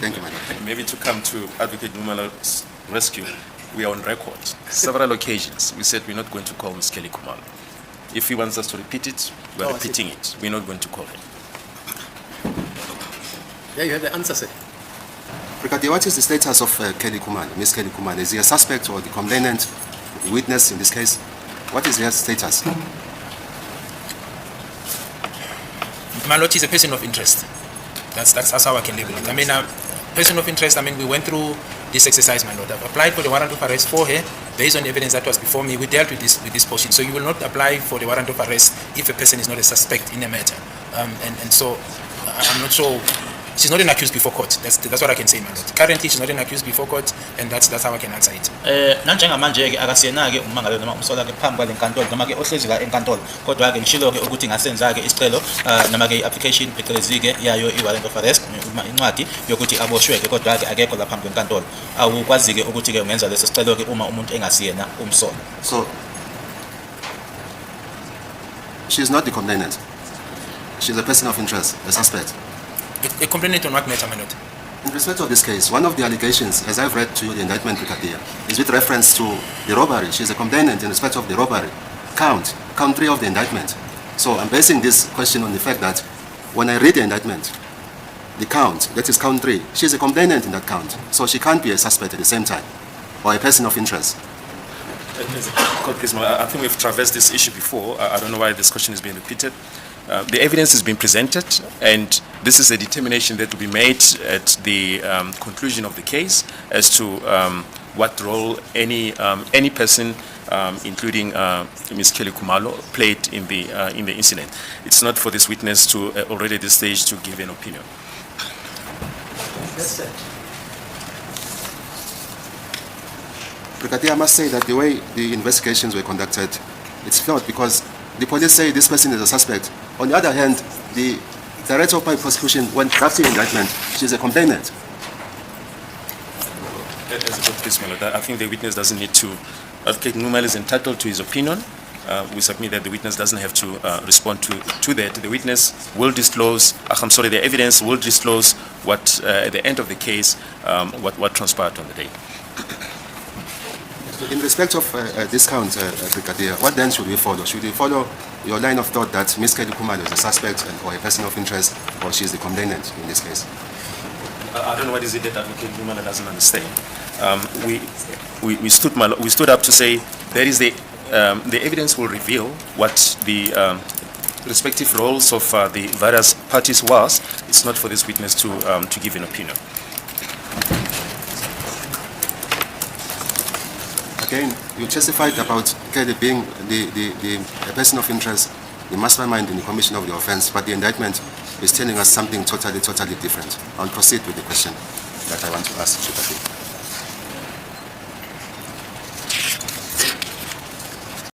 Thank you, Madam. Maybe to come to Advocate uNxumalo's rescue, we are on record. Several occasions, we said we're not going to call Ms. Kelly Khumalo. If he wants us to repeat it, we're repeating it. We're not going to call him. Yeah, you have the answer, sir. Brigadier, what is the status of Kelly Khumalo, Ms. Kelly Khumalo? Is he a suspect or the complainant, the witness in this case? What is her status? My Lord, she's a person of interest. That's how I can label it. I mean, a person of interest, I mean, we went through this exercise, my Lord. I've applied for the warrant of arrest for her based on the evidence that was before me. We dealt with this portion. So you will not apply for the warrant of arrest if a person is not a suspect in a matter. And so I'm not sure. She's not an accused before court. That's what I can say, my Lord. Currently, she's not an accused before court, and that's how I can answer it. Nanjengamanje ke akasiyena ke ummangali noma umsola ke phambi kwale nkantolo noma ke ohlezi la enkantolo kodwa ke ngishilo ke ukuthi ngasenza ke isicelo noma ke application phecelezi ke yayo i-warrant of arrest uma incwadi yokuthi aboshwe ke kodwa ke akekho la phambi kwenkantolo awukwazi ke ukuthi ke ungenza leso sicelo ke uma umuntu engasiyena umsola. So she is not the complainant. She is a person of interest, a suspect. A complainant on what matter, my Lord? In respect of this case, one of the allegations, as I've read to you the indictment, Brigadier, is with reference to the robbery. She is a complainant in respect of the robbery. Count 3 of the indictment. So I'm basing this question on the fact that when I read the indictment, the count, that is count 3, she is a complainant in that count. So she can't be a suspect at the same time, or a person of interest. I think we've traversed this issue before. I don't know why this question is being repeated. The evidence has been presented, and this is a determination that will be made at the conclusion of the case as to what role any person, including Ms. Kelly Khumalo, played in the incident. It's not for this witness to already at this stage to give an opinion. Yes, sir. Brigadier, I must say that the way the investigations were conducted, it's flawed because the police say this person is a suspect. On the other hand, the director of public prosecution, when drafting indictment, she's a complainant. I think the witness doesn't need to. Advocate uNxumalo is entitled to his opinion. We submit that the witness doesn't have to respond to that. The witness will disclose. The evidence will disclose what at the end of the case what transpired on the day. In respect of this count, Brigadier, what then should we follow? Should we follow your line of thought that Ms. Kelly Khumalo is a suspect or a person of interest, or she is the complainant in this case? I don't know what is it that Advocate uNxumalo doesn't understand. We stood up to say there is the evidence will reveal what the respective roles of the various parties was. It's not for this witness to give an opinion. Again, you testified about Kelly being a person of interest, the mastermind in the commission of the offense, but the indictment is telling us something totally different. I'll proceed with the question that I want to ask.